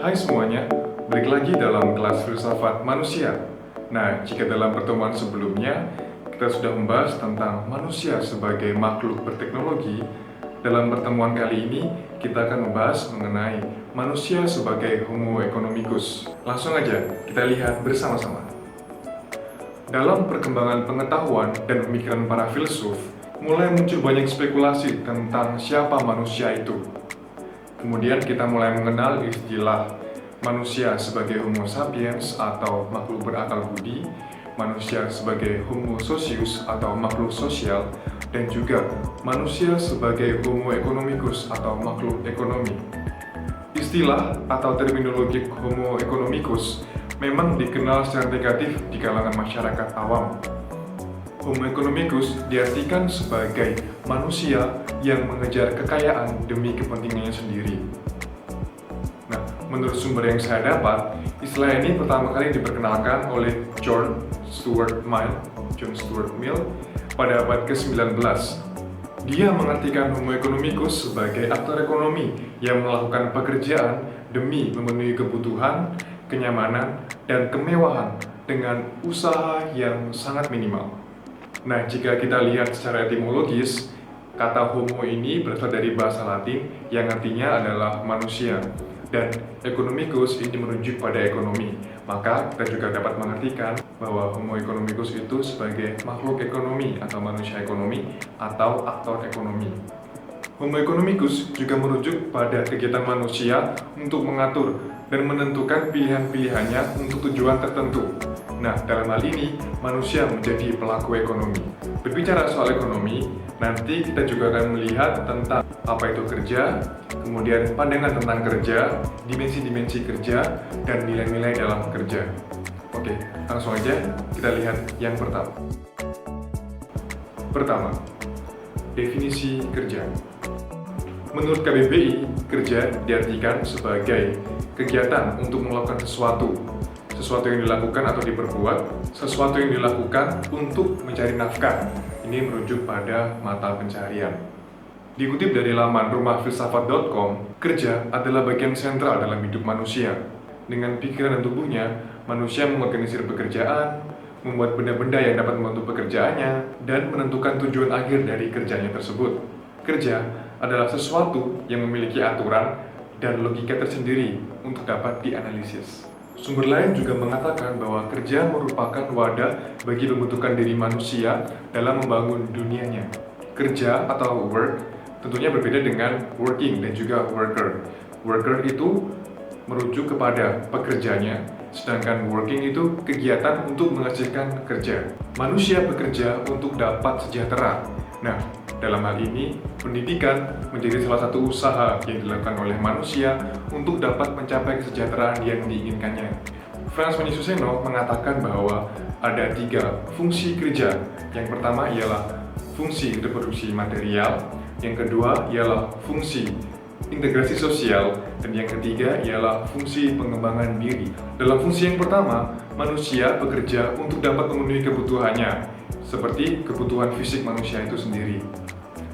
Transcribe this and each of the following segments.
Hai semuanya, balik lagi dalam kelas filsafat manusia. Nah, jika dalam pertemuan sebelumnya kita sudah membahas tentang manusia sebagai makhluk berteknologi, dalam pertemuan kali ini kita akan membahas mengenai manusia sebagai Homo economicus. Langsung aja kita lihat bersama-sama. Dalam perkembangan pengetahuan dan pemikiran para filsuf, mulai muncul banyak spekulasi tentang siapa manusia itu. Kemudian kita mulai mengenal istilah manusia sebagai Homo sapiens atau makhluk berakal budi, manusia sebagai Homo socius atau makhluk sosial, dan juga manusia sebagai Homo economicus atau makhluk ekonomi. Istilah atau terminologi Homo economicus memang dikenal secara negatif di kalangan masyarakat awam. Homo economicus diartikan sebagai manusia yang mengejar kekayaan demi kepentingannya sendiri. Nah, menurut sumber yang saya dapat, istilah ini pertama kali diperkenalkan oleh John Stuart Mill pada abad ke-19. Dia mengartikan Homo economicus sebagai aktor ekonomi yang melakukan pekerjaan demi memenuhi kebutuhan, kenyamanan, dan kemewahan dengan usaha yang sangat minimal. Nah, jika kita lihat secara etimologis, kata homo ini berasal dari bahasa Latin yang artinya adalah manusia, dan economicus ini merujuk pada ekonomi. Maka kita juga dapat mengartikan bahwa Homo economicus itu sebagai makhluk ekonomi atau manusia ekonomi atau aktor ekonomi. Homo economicus juga merujuk pada kegiatan manusia untuk mengatur dan menentukan pilihan-pilihannya untuk tujuan tertentu. Nah, dalam hal ini, manusia menjadi pelaku ekonomi. Berbicara soal ekonomi, nanti kita juga akan melihat tentang apa itu kerja, kemudian pandangan tentang kerja, dimensi-dimensi kerja, dan nilai-nilai dalam kerja. Oke, langsung aja kita lihat yang pertama. Pertama, definisi kerja. Menurut KBBI, kerja diartikan sebagai kegiatan untuk melakukan sesuatu yang dilakukan atau diperbuat, sesuatu yang dilakukan untuk mencari nafkah. Ini merujuk pada mata pencaharian. Dikutip dari laman rumahfilsafat.com, kerja adalah bagian sentral dalam hidup manusia. Dengan pikiran dan tubuhnya, manusia mengorganisir pekerjaan, membuat benda-benda yang dapat membantu pekerjaannya, dan menentukan tujuan akhir dari kerjanya tersebut. Kerja adalah sesuatu yang memiliki aturan dan logika tersendiri untuk dapat dianalisis. Sumber lain juga mengatakan bahwa kerja merupakan wadah bagi pembentukan diri manusia dalam membangun dunianya. Kerja atau work tentunya berbeda dengan working dan juga worker. Worker itu merujuk kepada pekerjanya, sedangkan working itu kegiatan untuk menghasilkan kerja. Manusia bekerja untuk dapat sejahtera. Nah, dalam hal ini, pendidikan menjadi salah satu usaha yang dilakukan oleh manusia untuk dapat mencapai kesejahteraan yang diinginkannya. Frans Manisusseno mengatakan bahwa ada 3 fungsi kerja. Yang pertama ialah fungsi reproduksi material, yang kedua ialah fungsi integrasi sosial, dan yang ketiga ialah fungsi pengembangan diri. Dalam fungsi yang pertama, manusia bekerja untuk dapat memenuhi kebutuhannya, seperti kebutuhan fisik manusia itu sendiri.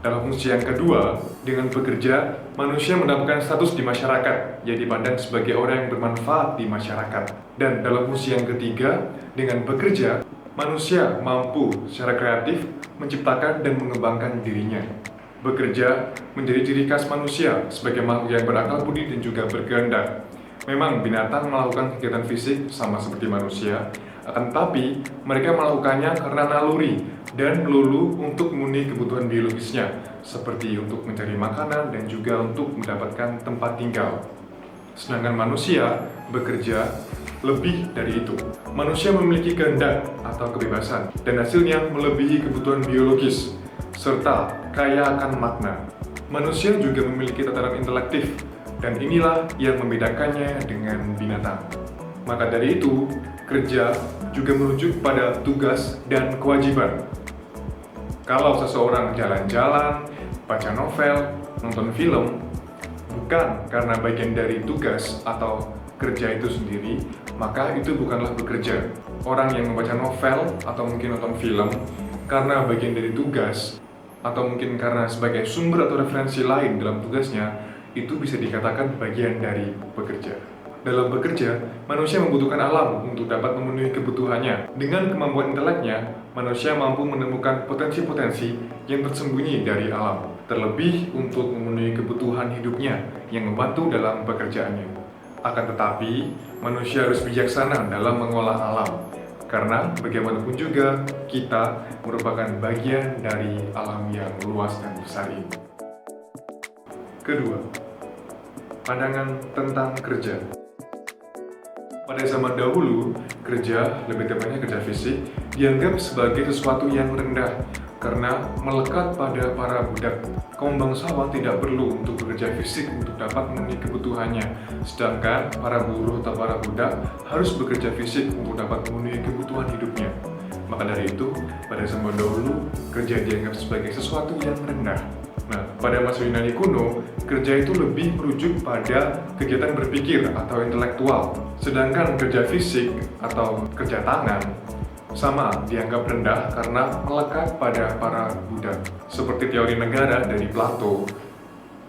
Dalam fungsi yang kedua, dengan bekerja, manusia mendapatkan status di masyarakat, yang dipandang sebagai orang yang bermanfaat di masyarakat. Dan dalam fungsi yang ketiga, dengan bekerja, manusia mampu secara kreatif menciptakan dan mengembangkan dirinya. Bekerja menjadi ciri khas manusia sebagai makhluk yang berakal budi dan juga berkehendak. Memang binatang melakukan kegiatan fisik sama seperti manusia, akan tetapi mereka melakukannya karena naluri dan melulu untuk memenuhi kebutuhan biologisnya, seperti untuk mencari makanan dan juga untuk mendapatkan tempat tinggal. Sedangkan manusia bekerja lebih dari itu. Manusia memiliki kehendak atau kebebasan, dan hasilnya melebihi kebutuhan biologis, serta kaya akan makna. Manusia juga memiliki tataran intelektif, dan inilah yang membedakannya dengan binatang. Maka dari itu, kerja juga merujuk pada tugas dan kewajiban. Kalau seseorang jalan-jalan, baca novel, nonton film, bukan karena bagian dari tugas atau kerja itu sendiri, maka itu bukanlah bekerja. Orang yang membaca novel atau mungkin nonton film karena bagian dari tugas, atau mungkin karena sebagai sumber atau referensi lain dalam tugasnya, itu bisa dikatakan bagian dari bekerja. Dalam bekerja, manusia membutuhkan alam untuk dapat memenuhi kebutuhannya. Dengan kemampuan inteleknya, manusia mampu menemukan potensi-potensi yang tersembunyi dari alam, terlebih untuk memenuhi kebutuhan hidupnya yang membantu dalam pekerjaannya. Akan tetapi, manusia harus bijaksana dalam mengolah alam, karena bagaimanapun juga kita merupakan bagian dari alam yang luas dan besar ini. Kedua, pandangan tentang kerja. Pada zaman dahulu, kerja, lebih tepatnya kerja fisik, dianggap sebagai sesuatu yang rendah karena melekat pada para budak. Kaum bangsawan tidak perlu untuk bekerja fisik untuk dapat memenuhi kebutuhannya, sedangkan para buruh atau para budak harus bekerja fisik untuk dapat memenuhi kebutuhan hidupnya. Maka dari itu, pada zaman dahulu, kerja dianggap sebagai sesuatu yang rendah. Nah, pada masa Yunani kuno, kerja itu lebih merujuk pada kegiatan berpikir atau intelektual. Sedangkan kerja fisik atau kerja tangan sama dianggap rendah karena melekat pada para budak. Seperti teori negara dari Plato,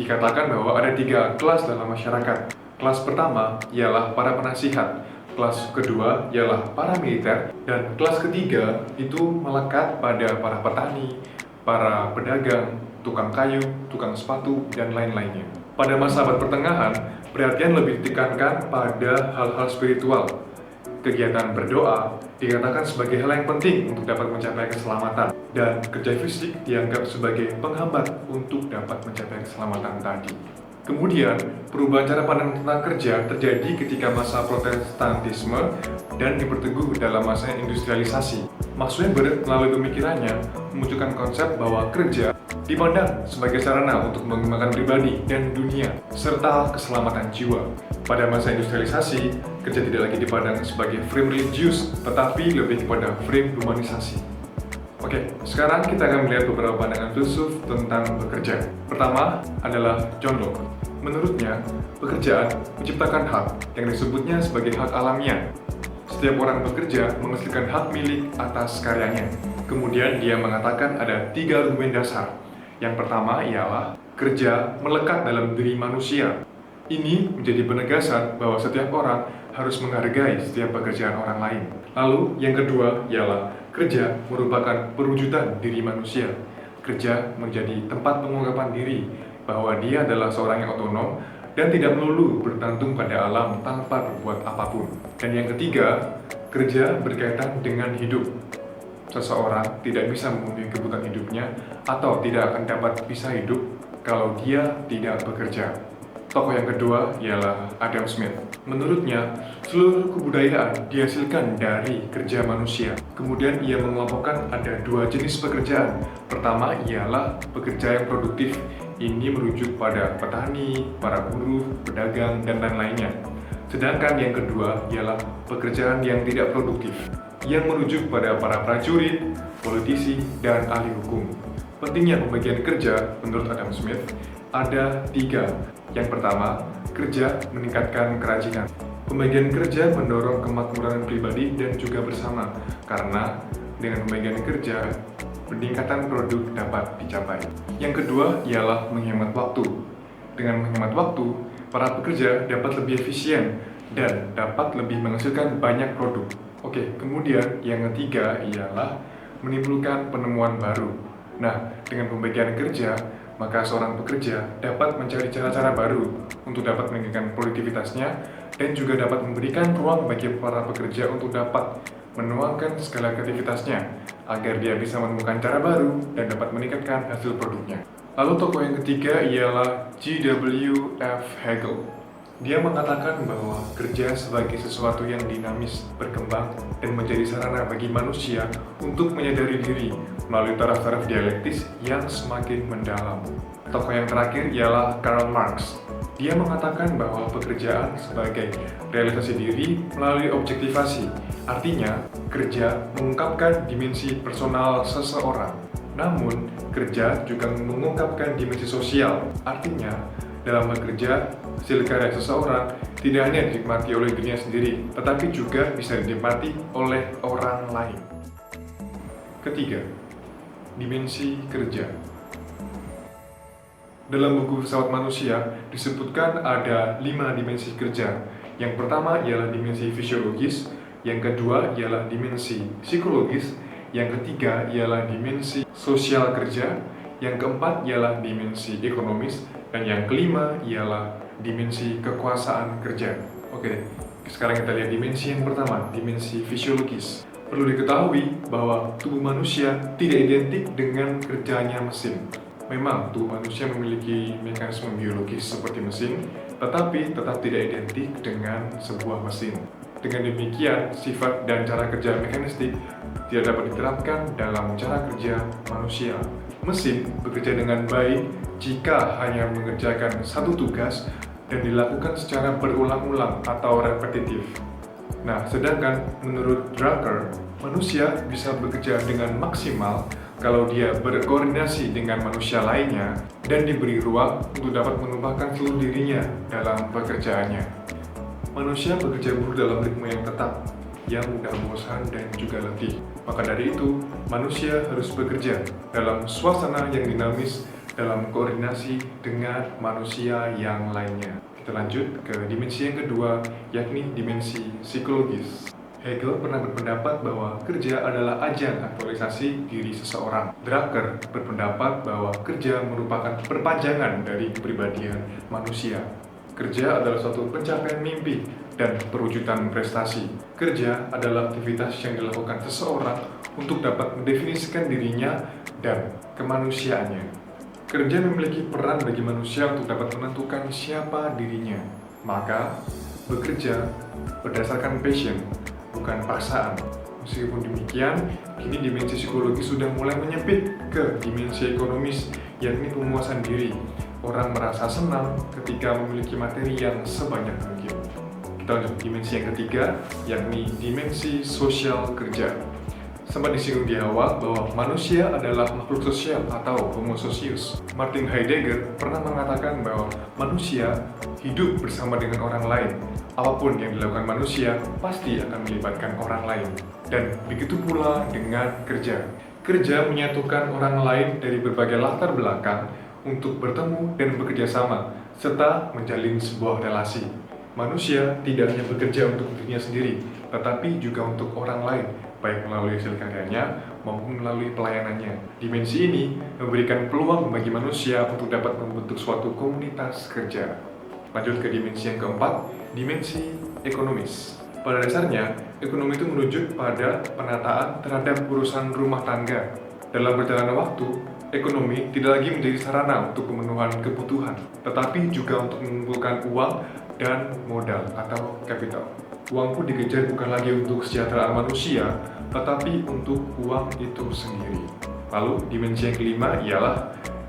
dikatakan bahwa ada 3 kelas dalam masyarakat. Kelas pertama ialah para penasihat, kelas kedua ialah para militer, dan kelas ketiga itu melekat pada para petani, para pedagang, tukang kayu, tukang sepatu, dan lain-lainnya. Pada masa abad pertengahan, perhatian lebih ditekankan pada hal-hal spiritual. Kegiatan berdoa dikatakan sebagai hal yang penting untuk dapat mencapai keselamatan, dan kerja fisik dianggap sebagai penghambat untuk dapat mencapai keselamatan tadi. Kemudian, perubahan cara pandang tentang kerja terjadi ketika masa Protestantisme dan diperteguh dalam masa industrialisasi. Max Weber melalui pemikirannya memunculkan konsep bahwa kerja dipandang sebagai sarana untuk mengembangkan pribadi dan dunia, serta keselamatan jiwa. Pada masa industrialisasi, kerja tidak lagi dipandang sebagai frame religius, tetapi lebih kepada frame humanisasi. Oke, sekarang kita akan melihat beberapa pandangan filsuf tentang bekerja. Pertama adalah John Locke. Menurutnya, pekerjaan menciptakan hak yang disebutnya sebagai hak alamiah. Setiap orang bekerja menghasilkan hak milik atas karyanya. Kemudian dia mengatakan ada 3 argumen dasar. Yang pertama ialah kerja melekat dalam diri manusia. Ini menjadi penegasan bahwa setiap orang harus menghargai setiap pekerjaan orang lain. Lalu yang kedua ialah kerja merupakan perwujudan diri manusia. Kerja menjadi tempat pengungkapan diri bahwa dia adalah seorang yang otonom dan tidak melulu bergantung pada alam tanpa berbuat apapun. Dan yang ketiga, kerja berkaitan dengan hidup. Seseorang tidak bisa memenuhi kebutuhan hidupnya atau tidak akan dapat bisa hidup kalau dia tidak bekerja. Tokoh yang kedua ialah Adam Smith. Menurutnya, seluruh kebudayaan dihasilkan dari kerja manusia. Kemudian ia mengelompokkan ada 2 jenis pekerjaan. Pertama ialah pekerja yang produktif. Ini merujuk pada petani, para buruh, pedagang, dan lain-lainnya. Sedangkan yang kedua ialah pekerjaan yang tidak produktif, yang merujuk pada para prajurit, politisi, dan ahli hukum. Pentingnya pembagian kerja, menurut Adam Smith, ada 3. Yang pertama, kerja meningkatkan kerajinan. Pembagian kerja mendorong kemakmuran pribadi dan juga bersama, karena dengan pembagian kerja, peningkatan produk dapat dicapai. Yang kedua ialah menghemat waktu. Dengan menghemat waktu, para pekerja dapat lebih efisien dan dapat lebih menghasilkan banyak produk. Oke, kemudian yang ketiga ialah menimbulkan penemuan baru. Nah, dengan pembagian kerja, maka seorang pekerja dapat mencari cara-cara baru untuk dapat meningkatkan produktivitasnya dan juga dapat memberikan ruang bagi para pekerja untuk dapat menuangkan segala kreativitasnya agar dia bisa menemukan cara baru dan dapat meningkatkan hasil produknya. Lalu tokoh yang ketiga ialah G.W.F. Hegel. Dia mengatakan bahwa kerja sebagai sesuatu yang dinamis, berkembang, dan menjadi sarana bagi manusia untuk menyadari diri melalui taraf-taraf dialektis yang semakin mendalam. Tokoh yang terakhir ialah Karl Marx. Dia mengatakan bahwa pekerjaan sebagai realisasi diri melalui objektivasi. Artinya, kerja mengungkapkan dimensi personal seseorang. Namun, kerja juga mengungkapkan dimensi sosial. Artinya, dalam bekerja, hasil karya seseorang tidak hanya dinikmati oleh dirinya sendiri, tetapi juga bisa dinikmati oleh orang lain. Ketiga, dimensi kerja. Dalam buku Pesawat Manusia disebutkan ada 5 dimensi kerja. Yang pertama ialah dimensi fisiologis, yang kedua ialah dimensi psikologis, yang ketiga ialah dimensi sosial kerja, yang keempat ialah dimensi ekonomis, dan yang kelima ialah dimensi kekuasaan kerja. Oke, sekarang kita lihat dimensi yang pertama, dimensi fisiologis. Perlu diketahui bahwa tubuh manusia tidak identik dengan kerjanya mesin. Memang tubuh manusia memiliki mekanisme biologis seperti mesin, tetapi tetap tidak identik dengan sebuah mesin. Dengan demikian, sifat dan cara kerja mekanistik tidak dapat diterapkan dalam cara kerja manusia. Mesin bekerja dengan baik jika hanya mengerjakan satu tugas dan dilakukan secara berulang-ulang atau repetitif. Nah, sedangkan menurut Drucker, manusia bisa bekerja dengan maksimal kalau dia berkoordinasi dengan manusia lainnya dan diberi ruang untuk dapat menumpahkan seluruh dirinya dalam pekerjaannya. Manusia bekerja buruk dalam ritme yang tetap, yang mudah bosan dan juga letih. Maka dari itu, manusia harus bekerja dalam suasana yang dinamis dalam koordinasi dengan manusia yang lainnya. Kita lanjut ke dimensi yang kedua, yakni dimensi psikologis. Hegel pernah berpendapat bahwa kerja adalah ajang aktualisasi diri seseorang. Drucker berpendapat bahwa kerja merupakan perpanjangan dari kepribadian manusia. Kerja adalah suatu pencapaian mimpi dan perwujudan prestasi. Kerja adalah aktivitas yang dilakukan seseorang untuk dapat mendefinisikan dirinya dan kemanusiaannya. Kerja memiliki peran bagi manusia untuk dapat menentukan siapa dirinya. Maka, bekerja berdasarkan passion, bukan paksaan. Meskipun demikian, kini dimensi psikologi sudah mulai menyempit ke dimensi ekonomis, yakni pemuasan diri. Orang merasa senang ketika memiliki materi yang sebanyak mungkin. Kita lanjut dimensi yang ketiga, yakni dimensi sosial kerja. Sempat disinggung di awal bahwa manusia adalah makhluk sosial atau homo socius. Martin Heidegger pernah mengatakan bahwa manusia hidup bersama dengan orang lain. Apapun yang dilakukan manusia pasti akan melibatkan orang lain. Dan begitu pula dengan kerja. Kerja menyatukan orang lain dari berbagai latar belakang untuk bertemu dan bekerja sama, serta menjalin sebuah relasi. Manusia tidak hanya bekerja untuk dirinya sendiri, tetapi juga untuk orang lain, baik melalui hasil karyanya maupun melalui pelayanannya. Dimensi ini memberikan peluang bagi manusia untuk dapat membentuk suatu komunitas kerja. Lanjut ke dimensi yang keempat, dimensi ekonomis. Pada dasarnya, ekonomi itu merujuk pada penataan terhadap urusan rumah tangga. Dalam perjalanan waktu, ekonomi tidak lagi menjadi sarana untuk pemenuhan kebutuhan, tetapi juga untuk mengumpulkan uang dan modal atau kapital. Uang pun dikejar bukan lagi untuk kesejahteraan manusia, tetapi untuk uang itu sendiri. Lalu, dimensi yang kelima ialah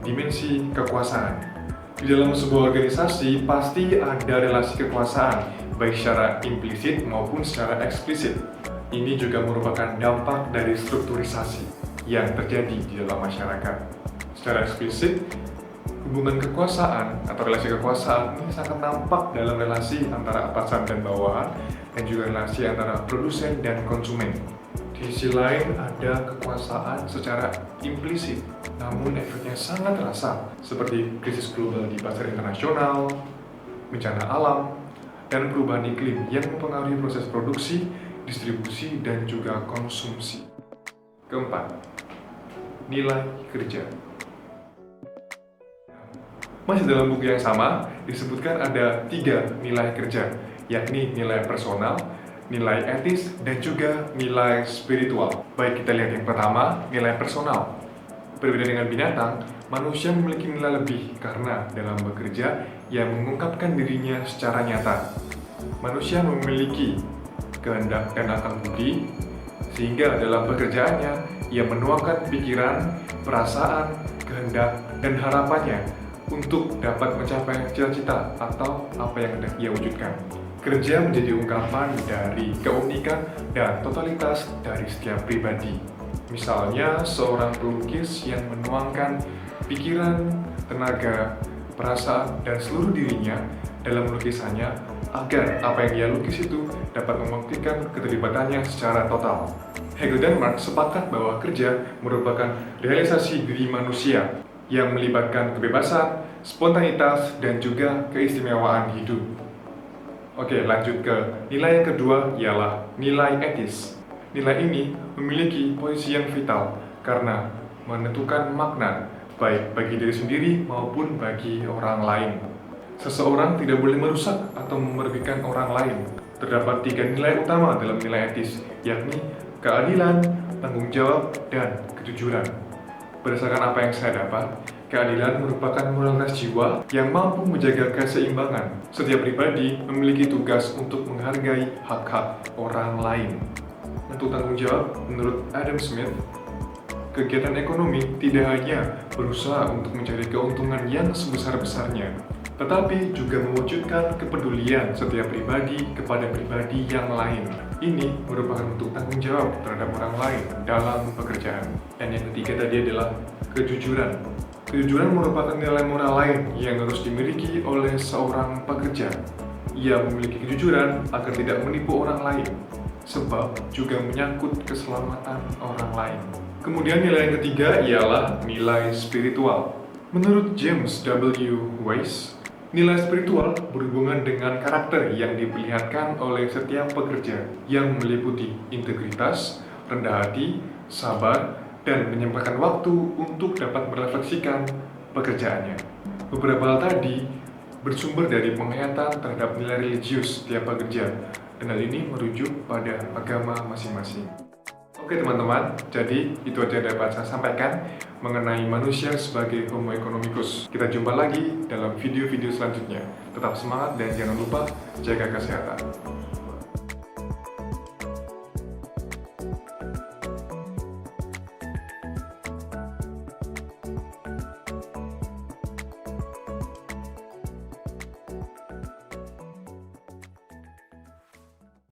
dimensi kekuasaan. Di dalam sebuah organisasi pasti ada relasi kekuasaan, baik secara implisit maupun secara eksplisit. Ini juga merupakan dampak dari strukturisasi yang terjadi di dalam masyarakat. Secara eksplisit, hubungan kekuasaan atau relasi kekuasaan ini sangat nampak dalam relasi antara atasan dan bawahan, dan juga relasi antara produsen dan konsumen. Di sisi lain ada kekuasaan secara implisit, namun efeknya sangat terasa, seperti krisis global di pasar internasional, bencana alam, dan perubahan iklim yang mempengaruhi proses produksi, distribusi, dan juga konsumsi. Keempat, nilai kerja. Masih dalam buku yang sama, disebutkan ada 3 nilai kerja, yakni nilai personal, nilai etis, dan juga nilai spiritual. Baik, kita lihat yang pertama, nilai personal. Berbeda dengan binatang, manusia memiliki nilai lebih karena dalam bekerja, ia mengungkapkan dirinya secara nyata. Manusia memiliki kehendak dan akal budi, sehingga dalam pekerjaannya, ia menuangkan pikiran, perasaan, kehendak, dan harapannya untuk dapat mencapai cita-cita atau apa yang hendak ia wujudkan. Kerja menjadi ungkapan dari keunikan dan totalitas dari setiap pribadi. Misalnya, seorang pelukis yang menuangkan pikiran, tenaga, perasaan, dan seluruh dirinya dalam lukisannya agar apa yang dia lukis itu dapat membuktikan keterlibatannya secara total. Hegel dan Marx sepakat bahwa kerja merupakan realisasi diri manusia yang melibatkan kebebasan, spontanitas, dan juga keistimewaan hidup. Oke, lanjut ke nilai yang kedua ialah nilai etis. Nilai ini memiliki posisi yang vital karena menentukan makna baik bagi diri sendiri maupun bagi orang lain. Seseorang tidak boleh merusak atau merugikan orang lain. Terdapat 3 nilai utama dalam nilai etis, yakni keadilan, tanggung jawab, dan kejujuran. Berdasarkan apa yang saya dapat, keadilan merupakan moralitas jiwa yang mampu menjaga keseimbangan. Setiap pribadi memiliki tugas untuk menghargai hak-hak orang lain. Untuk tanggung jawab, menurut Adam Smith, kegiatan ekonomi tidak hanya berusaha untuk mencari keuntungan yang sebesar-besarnya, tetapi juga mewujudkan kepedulian setiap pribadi kepada pribadi yang lain. Ini merupakan bentuk tanggung jawab terhadap orang lain dalam pekerjaan. Dan yang ketiga tadi adalah kejujuran. Kejujuran merupakan nilai moral lain yang harus dimiliki oleh seorang pekerja. Ia memiliki kejujuran agar tidak menipu orang lain, sebab juga menyangkut keselamatan orang lain. Kemudian nilai yang ketiga ialah nilai spiritual. Menurut James W. Weiss, nilai spiritual berhubungan dengan karakter yang diperlihatkan oleh setiap pekerja yang meliputi integritas, rendah hati, sabar, dan menyempatkan waktu untuk dapat merefleksikan pekerjaannya. Beberapa hal tadi bersumber dari penghayatan terhadap nilai religius setiap pekerja, dan hal ini merujuk pada agama masing-masing. Oke teman-teman, jadi itu aja yang dapat saya sampaikan mengenai manusia sebagai Homo economicus. Kita jumpa lagi dalam video-video selanjutnya. Tetap semangat dan jangan lupa jaga kesehatan.